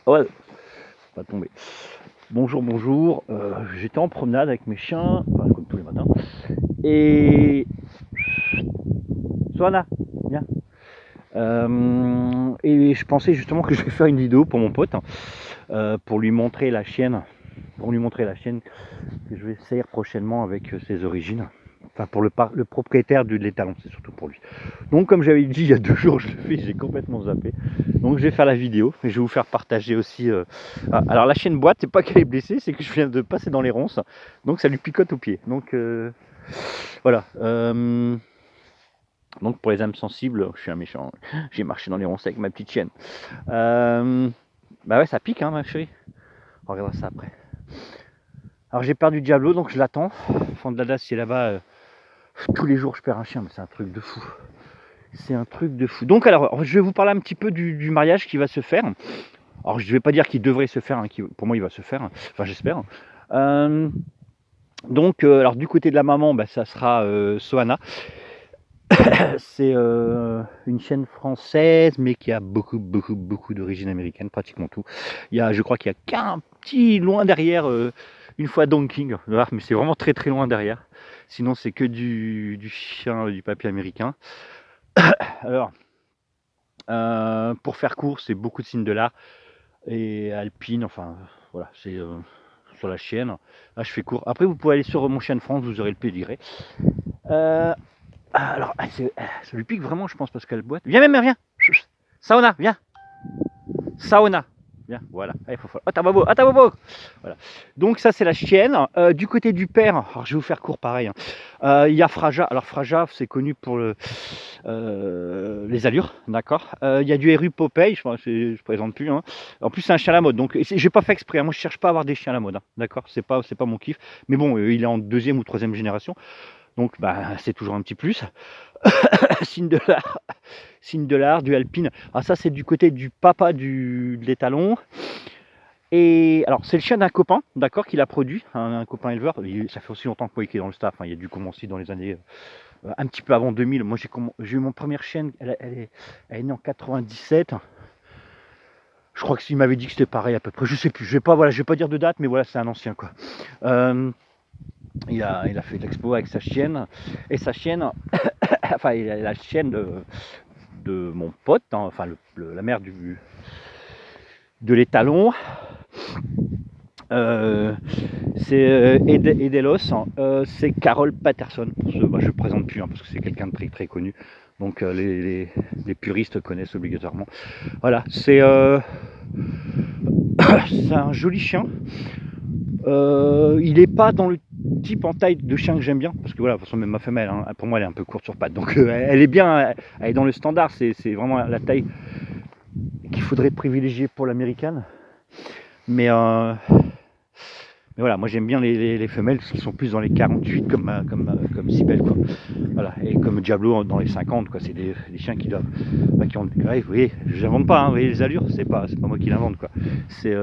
Ouais, pas tomber. Bonjour, bonjour. J'étais en promenade avec mes chiens, enfin, comme tous les matins. Et Soana, viens. Et je pensais justement que je vais faire une vidéo pour mon pote, pour lui montrer la chienne, que je vais essayer prochainement avec ses origines. Enfin, pour le propriétaire de l'étalon, c'est surtout pour lui. Donc, comme j'avais dit il y a 2 jours, je le fais, j'ai complètement zappé. Donc, je vais faire la vidéo et je vais vous faire partager aussi. Alors, la chienne boite, c'est pas qu'elle est blessée, c'est que je viens de passer dans les ronces, donc ça lui picote au pied. Donc, voilà. Donc, pour les âmes sensibles, je suis un méchant. J'ai marché dans les ronces avec ma petite chienne. Bah ouais, ça pique, hein, ma chérie. On regardera ça après. Alors, j'ai perdu Diablo, donc je l'attends. Fandada, c'est là-bas. Tous les jours, je perds un chien, mais c'est un truc de fou. C'est un truc de fou. Donc, alors, je vais vous parler un petit peu du mariage qui va se faire. Alors, je ne vais pas dire qu'il devrait se faire, hein, pour moi, il va se faire. Enfin, j'espère. Donc, alors, du côté de la maman, bah, ça sera Soana. C'est une chaîne française, mais qui a beaucoup d'origine américaine, pratiquement tout. Je crois qu'il y a qu'un petit loin derrière, une fois Donking, mais c'est vraiment très loin derrière. Sinon, c'est que du chien, du papier américain. Alors, pour faire court, c'est beaucoup de signes de l'art et alpine, enfin, voilà, c'est sur la chienne. Là, je fais court. Après, vous pouvez aller sur mon chien de France, vous aurez le pédigré. Alors, ça lui pique vraiment, je pense, parce qu'elle boite. Viens, même, viens. Sauna, viens. Sauna. Viens, voilà. Allez, faut. Atabobo. Voilà. Donc, ça, c'est la chienne. Du côté du père, alors, je vais vous faire court pareil. Il y a Fraja. Alors, Fraja, c'est connu pour les allures, d'accord. Il y a du Eru Popeye, je présente plus. Hein. En plus, c'est un chien à la mode. Donc, j'ai pas fait exprès. Hein. Moi, je cherche pas à avoir des chiens à la mode. Hein, d'accord. C'est pas mon kiff. Mais bon, il est en 2e ou 3e génération. Donc, bah, c'est toujours un petit plus. Signe de l'art, du alpine. Alors ça, c'est du côté du papa de l'étalon. Et alors, c'est le chien d'un copain, d'accord, qui l'a produit, un copain éleveur. Ça fait aussi longtemps qu'il est dans le staff. Hein. Il a dû commencer dans les années un petit peu avant 2000. Moi, j'ai eu mon première chienne. Elle est née en 97. Je crois que s'il m'avait dit que c'était pareil à peu près, je sais plus. Je vais pas dire de date, mais voilà, c'est un ancien quoi. Il a fait l'expo avec sa chienne et sa chienne. Enfin, il a la chienne de mon pote, hein, enfin la mère de l'étalon. C'est Edelos, c'est Carole Patterson. Je ne présente plus hein, parce que c'est quelqu'un de très connu. Donc les puristes connaissent obligatoirement. Voilà, c'est un joli chien. Il n'est pas dans le type en taille de chien que j'aime bien, parce que voilà, de toute façon même ma femelle, hein, pour moi elle est un peu courte sur pattes, donc elle est bien, elle est dans le standard, c'est vraiment la taille qu'il faudrait privilégier pour l'américaine. Mais voilà, moi j'aime bien les femelles qui sont plus dans les 48 comme Sibel quoi. Voilà, et comme Diablo dans les 50 quoi, c'est des chiens qui doivent, qui ont, ouais, vous voyez, j'invente pas, hein, vous voyez les allures, c'est pas moi qui l'invente quoi. C'est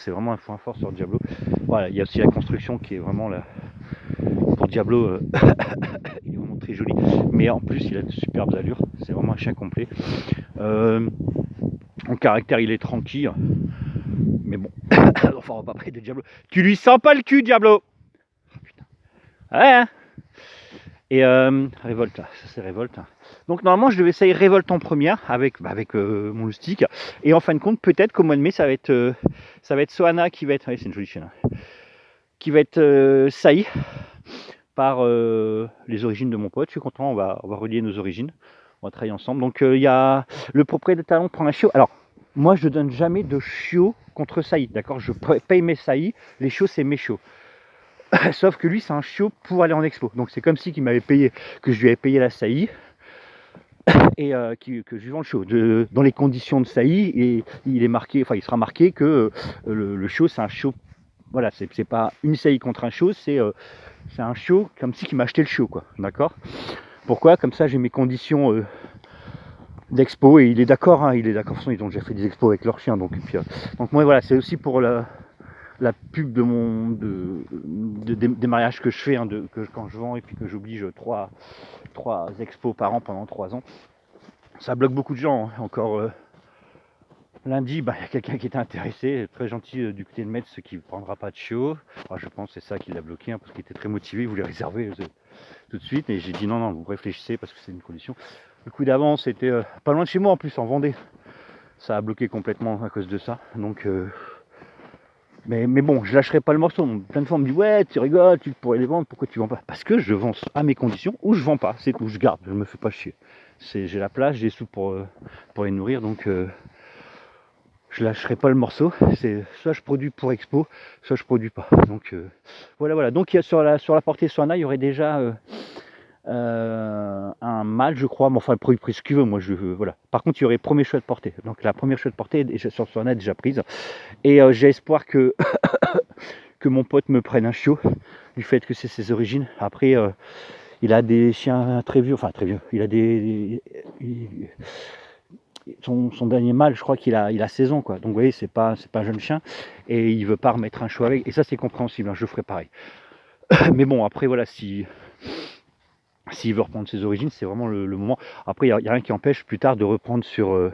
vraiment un point fort sur Diablo. Voilà, il y a aussi la construction qui est vraiment là pour Diablo, il est vraiment très joli. Mais en plus il a de superbes allures, c'est vraiment un chien complet. En caractère il est tranquille. Mais bon, enfin, on va pas parler de Diablo. Tu lui sens pas le cul, Diablo. Oh, putain. Ouais, hein. Et Révolte, ça c'est Révolte. Donc normalement, je devais essayer Révolte en première avec mon lustique. Et en fin de compte, peut-être qu'au mois de mai, ça va être Soana qui va être. Allez, c'est une jolie chienne. Qui va être saillie par les origines de mon pote. Je suis content, on va relier nos origines. On va travailler ensemble. Donc il y a le propriétaire de talon prend un chiot. Alors, moi, je donne jamais de chiot contre saillie, d'accord. Je paye mes saillies. Les chiots, c'est mes chiots. Sauf que lui, c'est un chiot pour aller en expo. Donc c'est comme si qu'il m'avait payé, que je lui avais payé la saillie et que je lui vends le chiot. Dans les conditions de saillie, et il est marqué, enfin il sera marqué que le chiot, c'est un chiot. Voilà, c'est pas une saillie contre un chiot, c'est un chiot comme si qu'il m'a acheté le chiot, quoi. D'accord. Pourquoi? Comme ça, j'ai mes conditions d'expo et il est d'accord. Hein, il est d'accord. De toute façon, ils ont déjà fait des expos avec leurs chiens, donc moi voilà, c'est aussi pour la pub des mariages que je fais, hein, quand je vends et puis que j'oblige 3 expos par an pendant 3 ans. Ça bloque beaucoup de gens, hein, encore. lundi, bah, il y a quelqu'un qui était intéressé, très gentil du côté de Metz, qui ne prendra pas de chiot. Alors, je pense que c'est ça qui l'a bloqué, hein, parce qu'il était très motivé, il voulait réserver tout de suite. Et j'ai dit non, vous réfléchissez parce que c'est une condition. Le coup d'avant, c'était pas loin de chez moi en plus, en Vendée. Ça a bloqué complètement à cause de ça. Donc, mais bon, je lâcherai pas le morceau. Plein de fois on me dit ouais, tu rigoles, tu pourrais les vendre, pourquoi tu vends pas? Parce que je vends à mes conditions ou je vends pas, c'est tout, je garde, je me fais pas chier. J'ai la place, j'ai des sous pour les nourrir, donc je lâcherai pas le morceau. C'est soit je produis pour expo, soit je produis pas. Donc voilà. Donc il y a sur la portée Soana, il y aurait déjà un mâle, je crois, mais enfin le produit pris ce qu'il veut, moi voilà. Par contre il y aurait premier choix de portée. Donc la première choix de portée sur Soana est déjà prise. Et j'ai espoir que mon pote me prenne un chiot, du fait que c'est ses origines. Après, il a des chiens très vieux, il a son dernier mâle, je crois qu'il a 16 ans, quoi. Donc vous voyez, c'est pas un jeune chien, et il veut pas remettre un chiot avec, et ça c'est compréhensible, hein, je ferai pareil. Mais bon, après voilà, s'il veut reprendre ses origines, c'est vraiment le moment. Après, il n'y a rien qui empêche plus tard de reprendre sur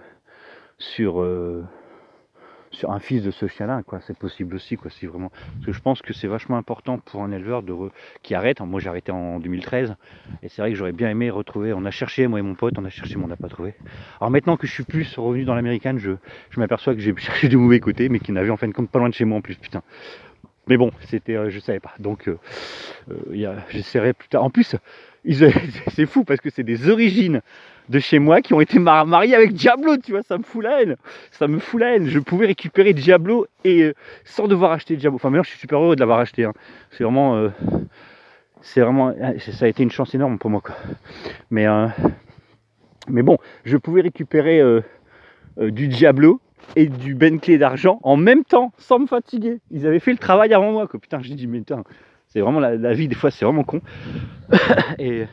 un fils de ce chien-là, quoi. C'est possible aussi, quoi. Si vraiment, parce que je pense que c'est vachement important pour un éleveur qui arrête. Moi, j'ai arrêté en 2013, et c'est vrai que j'aurais bien aimé retrouver. On a cherché, moi et mon pote, on a cherché, mais on n'a pas trouvé. Alors maintenant que je suis plus revenu dans l'américaine, je m'aperçois que j'ai cherché du mauvais côté, mais qu'il n'avait en fin de compte pas loin de chez moi en plus, putain. Mais bon, c'était, je savais pas. Donc, j'essaierai plus tard. En plus, c'est fou parce que c'est des origines de chez moi qui ont été mariés avec Diablo, tu vois, ça me fout la haine. Je pouvais récupérer Diablo et sans devoir acheter Diablo. Enfin, maintenant, je suis super heureux de l'avoir acheté, hein. C'est vraiment, ça a été une chance énorme pour moi, quoi. Mais bon, je pouvais récupérer du Diablo et du Bentley d'argent en même temps, sans me fatiguer. Ils avaient fait le travail avant moi, quoi. Putain, j'ai dit, mais putain, c'est vraiment la vie, des fois, c'est vraiment con. Et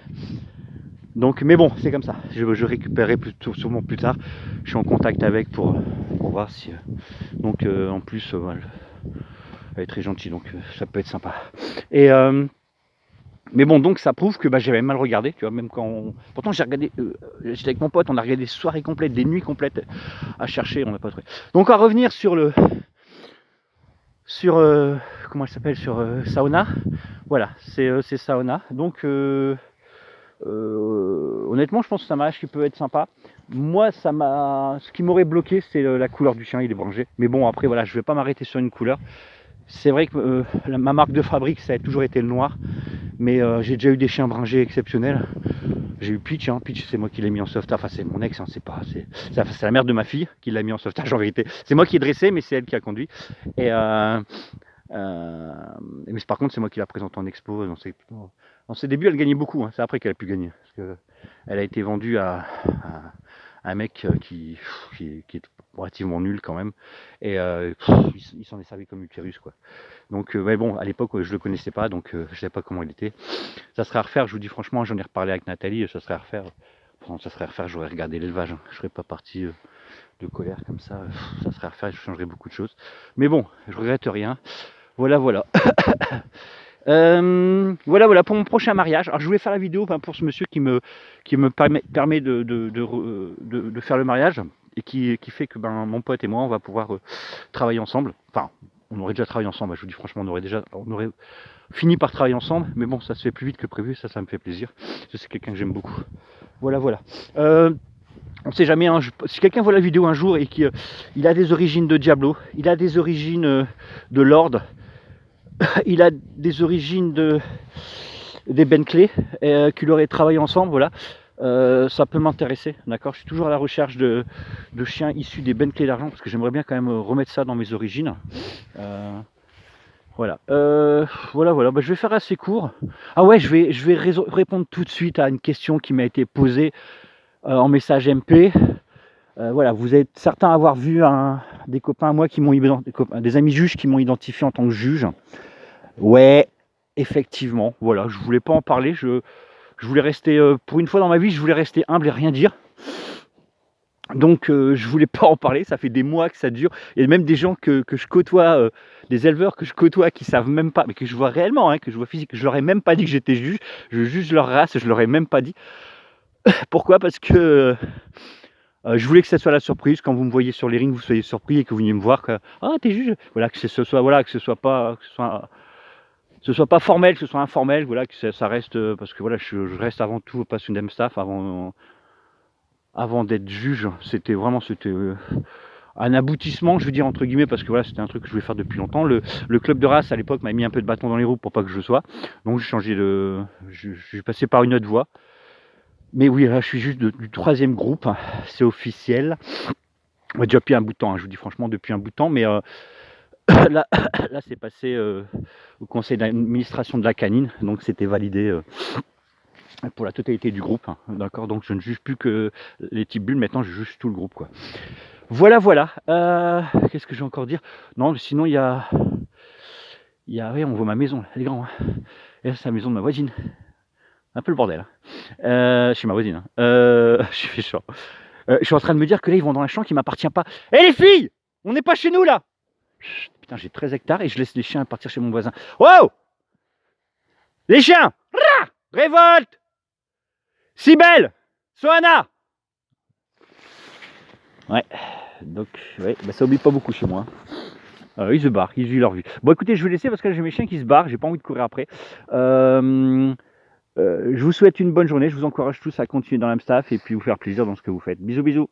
donc, mais bon, c'est comme ça. Je récupérerai sûrement plus tard. Je suis en contact avec pour voir si. Donc, en plus, elle est très gentille, donc ça peut être sympa. Et mais bon, donc ça prouve que j'avais mal regardé, tu vois, même quand pourtant j'ai regardé, j'étais avec mon pote, on a regardé des soirées complètes, des nuits complètes à chercher, on n'a pas trouvé. Donc à revenir sur comment elle s'appelle, sur Saona, voilà, c'est Saona. Donc honnêtement, je pense que c'est un mariage qui peut être sympa. Moi, ce qui m'aurait bloqué, c'est la couleur du chien, il est brangé. Mais bon, après voilà, je vais pas m'arrêter sur une couleur. C'est vrai que ma marque de fabrique, ça a toujours été le noir. Mais j'ai déjà eu des chiens bringés exceptionnels. J'ai eu Peach, hein. Peach c'est moi qui l'ai mis en sauvetage, enfin c'est mon ex, hein. c'est la mère de ma fille qui l'a mis en sauvetage en vérité. C'est moi qui ai dressé, mais c'est elle qui a conduit. Et mais par contre c'est moi qui l'a présentée en expo. Dans ses débuts elle gagnait beaucoup, hein. C'est après qu'elle a pu gagner. Parce que elle a été vendue à un mec qui est relativement nul quand même. Et il s'en est servi comme utérus, quoi. Donc, mais bon, à l'époque, je le connaissais pas, donc je savais pas comment il était. Ça serait à refaire, je vous dis franchement, j'en ai reparlé avec Nathalie, ça serait à refaire. Enfin, ça serait à refaire, j'aurais regardé l'élevage, hein. Je serais pas parti de colère comme ça. Ça serait à refaire, je changerais beaucoup de choses. Mais bon, je regrette rien. Voilà. Voilà pour mon prochain mariage. Alors je voulais faire la vidéo pour ce monsieur qui me permet de faire le mariage et qui fait que mon pote et moi on va pouvoir travailler ensemble. Enfin, on aurait déjà travaillé ensemble, je vous dis franchement, on aurait fini par travailler ensemble, mais bon, ça se fait plus vite que prévu, ça me fait plaisir. C'est quelqu'un que j'aime beaucoup. Voilà. On ne sait jamais, hein, si quelqu'un voit la vidéo un jour et qu'il a des origines de Diablo, il a des origines de Lord, il a des origines des Bentley, qu'il aurait travaillé ensemble, voilà. Ça peut m'intéresser, d'accord. Je suis toujours à la recherche de chiens issus des Bentley d'argent parce que j'aimerais bien quand même remettre ça dans mes origines. Voilà. Je vais faire assez court. Ah ouais, je vais répondre tout de suite à une question qui m'a été posée en message MP. Voilà, vous êtes certains avoir vu des copains à moi des amis juges qui m'ont identifié en tant que juge. Ouais, effectivement. Voilà, je voulais pas en parler. Je voulais rester, pour une fois dans ma vie, je voulais rester humble et rien dire. Donc je voulais pas en parler, ça fait des mois que ça dure. Il y a même des gens que je côtoie, des éleveurs que je côtoie qui savent même pas, mais que je vois réellement, hein, que je vois physique, je leur ai même pas dit que j'étais juge, je juge leur race, je leur ai même pas dit. Pourquoi ? Parce que Je voulais que ça soit la surprise, quand vous me voyez sur les rings, vous soyez surpris et que vous veniez me voir que ah t'es juge, voilà que ce soit voilà que ce soit pas formel, que ce soit informel, voilà que ça reste parce que voilà je reste avant tout passionné staff avant d'être juge, c'était un aboutissement, je veux dire entre guillemets, parce que voilà, c'était un truc que je voulais faire depuis longtemps. Le club de race à l'époque m'a mis un peu de bâton dans les roues pour pas que je le sois. Donc j'ai changé je suis passé par une autre voie. Mais oui, là je suis juste du 3e groupe, c'est officiel. Déjà depuis un bout de temps, je vous dis franchement depuis un bout de temps, mais là, là c'est passé au conseil d'administration de la canine, donc c'était validé pour la totalité du groupe. D'accord, donc je ne juge plus que les types bulles, maintenant je juge tout le groupe quoi. Voilà, voilà. Qu'est-ce que je vais encore dire? Non, sinon il y a, oui, on voit ma maison, elle est grande. Et c'est la maison de ma voisine. Un peu le bordel. Chez ma voisine. Je suis chaud. Je suis en train de me dire que là ils vont dans un champ qui m'appartient pas. Hé les filles, on n'est pas chez nous là. Chut, putain, j'ai 13 hectares et je laisse les chiens partir chez mon voisin. Wow, les chiens, révolte. Sibelle, Sohana. Ouais. Donc, ouais, bah ça oublie pas beaucoup chez moi. Ils se barrent, ils vivent leur vie. Bon, écoutez, je vais laisser parce que j'ai mes chiens qui se barrent, j'ai pas envie de courir après. Je vous souhaite une bonne journée, je vous encourage tous à continuer dans l'Amstaff et puis vous faire plaisir dans ce que vous faites. Bisous, bisous.